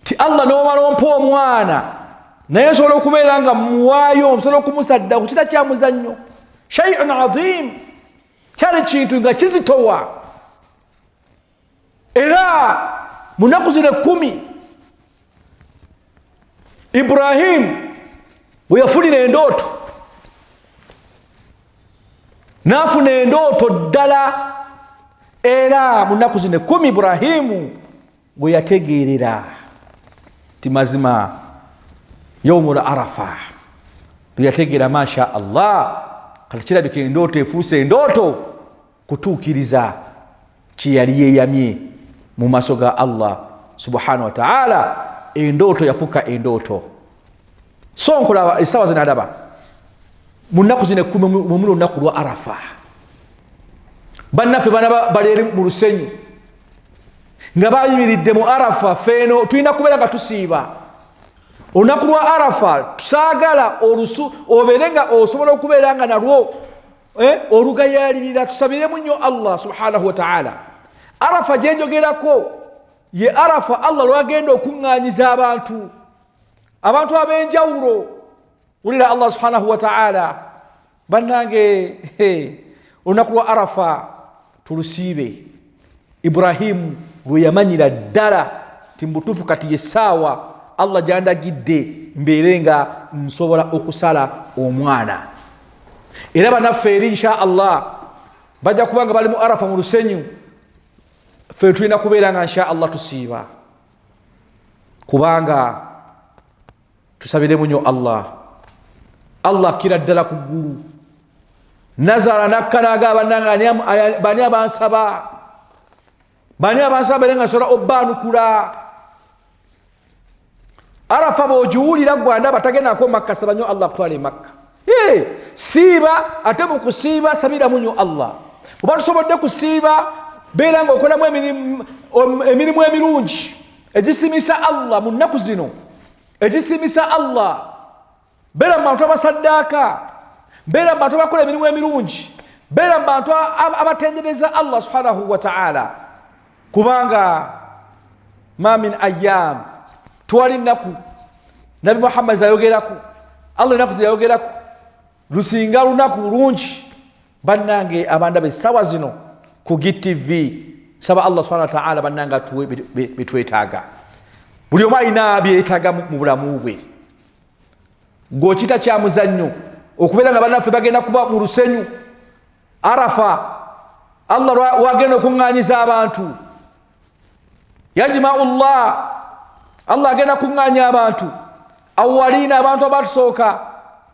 ti Allah n'omala ompa omwana naye nsobola okubeera nga muwaayo, nsobola okumusadda ku kita kya muzannyo. Shay'un azim, kyali kintu nga kizitowa. Era mu nnaku zino 10 Ibrahimu bwe yafunira endooto, n'afuna endooto ddala. Era mu nnaku zino 10 Ibrahimu bwe yategeerera ti mazima yawmul Arafa, bwe yategeera masha Allah kati kirabika endooto efuuse endooto kutuukiriza kye yali yeeyamye mu maaso ga Allah subhanahu wa ta'ala. Endooto yafuuka endooto. So nkulaba essaawa zino alaba mu nnaku zino 10 mu lunaku lwa Arafa, bannaffe bana bali mu lusenyi nga bayimiridde mu Arafa. Feeno tulina kubeera nga tusiiba olunaku lwa Arafa. Tusaagala olusu obeere nga osobola okubeera nga nalwo olugayaalirira. Tusabiremu nnyo Allah subhanahu wa ta'ala. Arafa gye njogerako ye Arafa Allah lwagenda okuŋŋaanyiza abantu ab'enjawulo. Wulira Allah subhanahu wa ta'ala. Bannange olunaku lwa Arafa tulusiibe. Ibrahimu lwe yamanyira ddala ti mbutuufu kati yessaawa Allah gyandagidde mbeere nga nsobola okusala omwana. Era bannaffe eri insha Allah bajja kuba nga bali mu Arafa mu lusenyu. Ffe tulina kubeera nga insha Allah tusiiba, kubanga tusabiremu nnyo Allah. Allah kira ddala ku ggulu. Nazara nakka n'agamba bannange bani abansaba, bani abansaba beere nga nsobola obbaanukula. Arafa bw'ogiwulira gwanda batagendako Makka, saba nnyo Allah akutwala e Makka. Siiba, ate mu kusiiba sabiramu nnyo Allah. Oba tusobodde kusiiba beera nga okolamu emirimu emirungi egisimisa Allah mu nnaku zino, egisimisa Allah. Beera mu bantu abasaddaaka, beera mu bantu abakola emirimu emirungi, beera mu bantu abatendereza Allah subhanahu wa ta'ala. Kubanga ma min ayyam, twali nnaku Nabi Muhammad zayogerako, Allah nnaku zayogerako lusinga lunaku lungi. Bannange abandabe essaawa zino ku GTV saba Allah subhanahu wa ta'ala bannange atuwe bitwetaaga. Buli omu alina byetaaga mu bulamu bwe. G'okita kya muzannyo okubeera nga bannaffe bagenda kuba mu lusenyu Arafa, Allah wagenda okuŋŋaanyiza abantu. yajma'u Allah agenda kuŋŋaanya abantu awwalina abantu abatusooka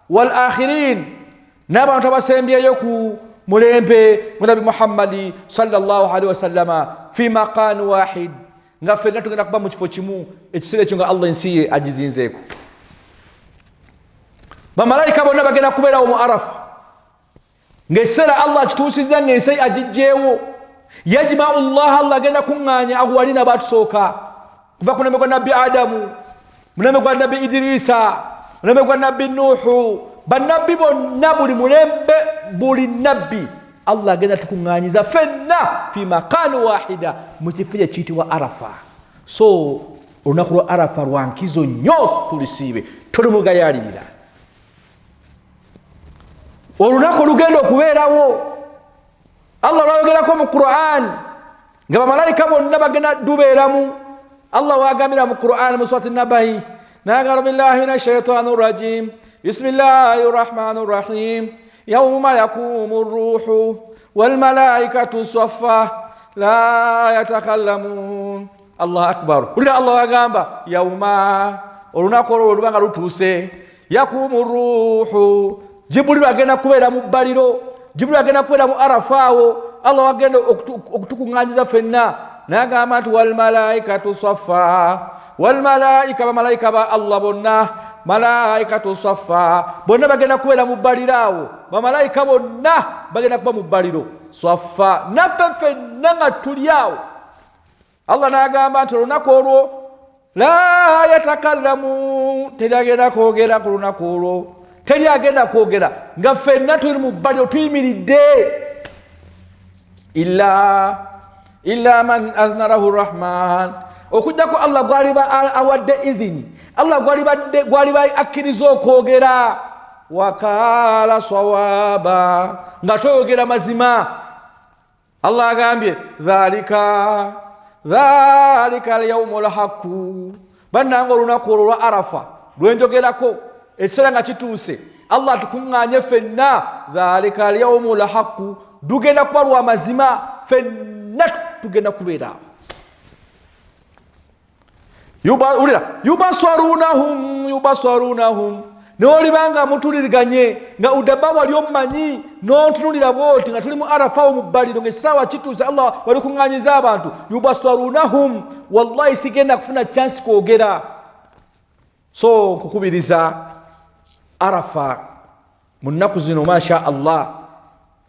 wal akhirin n'abantu abasembyeyo ku mulembe mu Nabi Muhammadi sallallahu alaihi wasallama fi maqan wahid nga ffenna tugenda kuba mu kifo kimu ekiseera ekyo nga Allah ensi ye agizinzeeko. Bamalayika bonna bagenda kubeerawo mu Arafa ng'ekiseera Allah akituusizza ng'ensi agijjeewo. Yajma'u Allah agenda kuŋŋaanya awwalina abatusooka kuva ku mulembe gwa Nabbi Adamu, mulembe gwa Nabbi Idirisa, mulembe gwa Nabbi Nuhu, bannabbi bonna buli mulembe buli nabbi Allah agenda tukuŋŋaanyiza ffenna fi maqan wahida mu kifo ekiyitibwa Arafa. So olunaku lwa Arafa lwa nkizo nnyo, tulisiibe tolimugayaalirira. Olunaku lugenda okubeerawo. Allah lwayogerako mu Qur'an nga bamalayika bonna bagenda dubeeramu. Allah wagambira mu Qur'an mu surati Nabahi nagara billahi minash shaitani rajim bismillahir rahmanir rahim yawma yaqumu ruhu wal malaikatu saffa la yatakallamun. Allah akbar. Ulira Allah wagamba yawma olunaku olwo lubanga lutuuse yaqumu ruhu Jibril agenda kubeera mu bbaliro, Jibril agenda kubeera mu Arafaawo. Allah wagenda okutukuŋŋaanyiza ffenna n'agamba nti wal malaikatu saffa, wal malaika bamalayika ba Allah bonna, malaikatu saffa bonna bagenda kubeera mu bbaliro awo, bamalayika bonna bagenda kuba mu bbaliro saffa, naffe ffenna nga tuli awo. Allah n'agamba nti olunaku olwo la yatakallamu, teri agenda kwogera ku lunaku olwo, teri agenda kwogera nga ffenna tuli mu bbaliro tuyimiridde. illa man aznarahu rahman, okujjako Allah gwaliba awadde idhini, Allah gwaliba akkiriza okwogera. Wakala sawaba, nga toyogera mazima. Allah agambye dhalika alyawmul haqu, bannanga olunaku olwo lwa Arafa lwenjogerako ekiseera nga kituuse, Allah atukuŋŋaanye ffenna. Dhalika alyawmul haqu, tugenda kuba lwa mazima, ffenna tugenda kubeera. Yubaswarunahum n'olibanga mutuliriganye nga udaba wali omumanyi n'ontunulira bwoti nga tuli mu Arafa mu bbaliro ng'essaawa kituuse Allah wali kuŋŋaanyiza abantu. Yubaswarunahum, wallahi sigenda kufuna chance kwogera. So nkukubiriza Arafa mu nnaku zino masha Allah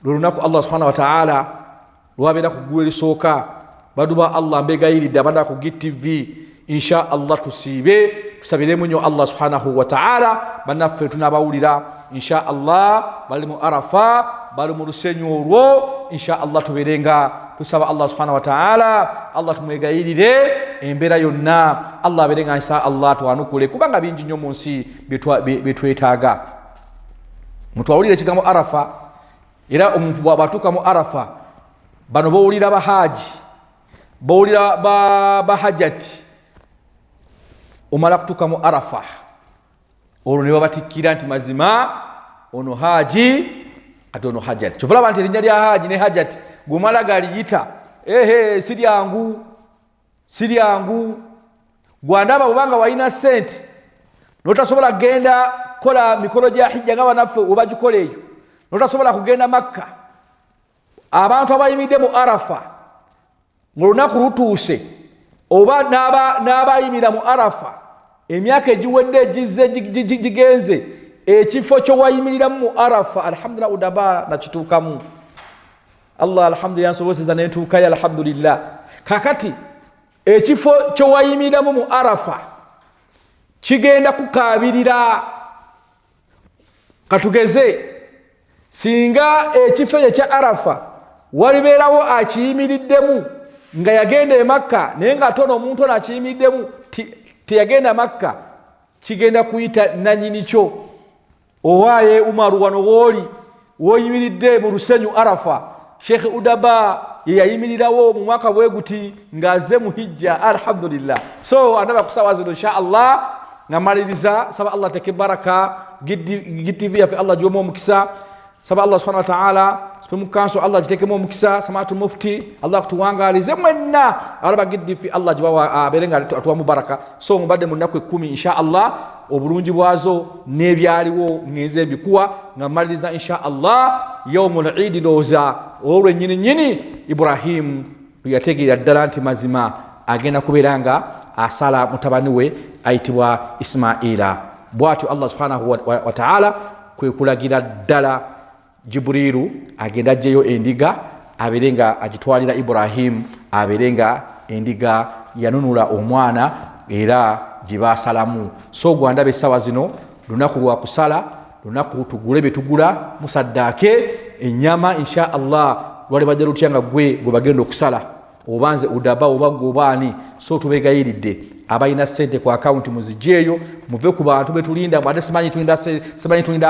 lulunaku Allah subhanahu wa ta'ala lwabeera ku ggulu erisooka. Baduba Allah mbegayiridde abanda ku GTV insha Allah tusiibe tusabiremu nnyo Allah subhanahu wa ta'ala. Bannaffe tunabawulira insha Allah bali mu Arafa, bali mu lusenyu olwo insha Allah tubeerenga tusaba Allah subhanahu wa ta'ala Allah tumwegayirire embeera yonna Allah abeerenga insha Allah twanukule, kubanga bingi nnyo mu nsi byetwetaaga. Mutwawulire ekigambo Arafa, era omuntu bw'abatuuka mu Arafa, bano bowulira bahaji, bowulira bahajati, omala kutuuka mu Arafa olwo ne babatikkira nti mazima ono haji ate ono hajati. Kyovulaba nti erinnya lya haji ne hajati gumala galiyita siryangu gwandaba bwebanga walina sente notasobola kugenda kukola mikolo gya hijja nga banaffe webagikola eyo, notasobola kugenda Makka. Abantu abayimiridde mu Arafa ng'olunaku lutuuse oba n'abayimira mu Arafa emyaka egiwedde egizze gigenze, ekifo kyo wayimiriramu mu Arafa alhamdulillah udaba nakituukamu. Allah alhamdulillah nsobozesa nentuukayo alhamdulillah. Kakati ekifo kyo wayimiriramu mu Arafa kigenda kukaabirira. Katugeze singa ekifo ekya Arafa walibeerawo akiyimiriddemu nga yagenda e Makka naye nga ate ono omuntu ono akiyimiriddemu teyagenda Makka, kigenda kuyita nanyini kyo. Owaaye Umaru wano wooli woyimiridde mu lusenyu Arafa, Sheikh Udaba ye yayimirirawo mu mwaka bwe guti ng'azze mu hijja alhamdulillah. So andaba kusawa zino insha Allah nga maliriza saba Allah teke baraka GTV yaffe Allah joma omukisa. saba Allah subhanahu wa ta'ala Supreme Council Allah jitekemo omukisa Samatu Mufti Allah kutuwangalize mwenna abagiddi fi Allah jibawa aberenga atuwa mubaraka so mubadde mu nnaku 10 insha Allah obulungi bwazo n'ebyaliwo ngenze bikuwa ngamaliriza insha Allah yawmul Eid loza olwe nyini Ibrahim yategeera ddala nti mazima agenda kuberanga asala mutabani we ayitibwa Ismaila bwatyo Allah subhanahu wa ta'ala kwe kulagira ddala Jibrilu agenda jeyo endiga aberenga agitwalira Ibrahim aberenga endiga yanunula omwana era jibasalamu so gwandabe sawa zino lunaku lwa kusala lunaku tugule betugula musaddake enyama insha Allah wale bajja lutyanga gwe bagenda okusala obanze udaba obagobani so tubegayiridde abayina sente ku account muzijeyo muve ku bantu betulinda bade simanyi tulinda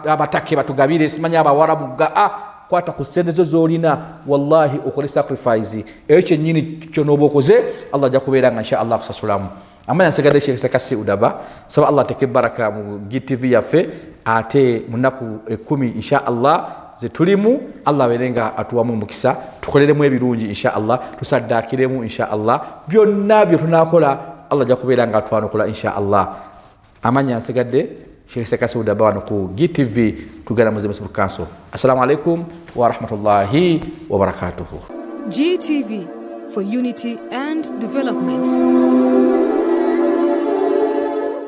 abatake batugabire simanyi abawarabu kwata ku sente zo zolina wallahi okole sacrifice eche nyini kyonobokoze Allah jakuberanga insha Allah kusasulamu amanya segade Sheikh Sakasi udaba sawa Allah teke baraka mu GTV yafe ate munaku 10 insha Allah zetulimu Allah berenga atuwamu mukisa tukoleremu ebirungi insha Allah tusaddakiremu insha Allah byonna byo tunakola Allah jakuberanga atwanokola insha Allah amanya segade Sheikh Sakasi udaba wano ku GTV tugana muzeme Supreme Council. Assalamu alaikum wa rahmatullahi wa barakatuh. GTV for unity and development.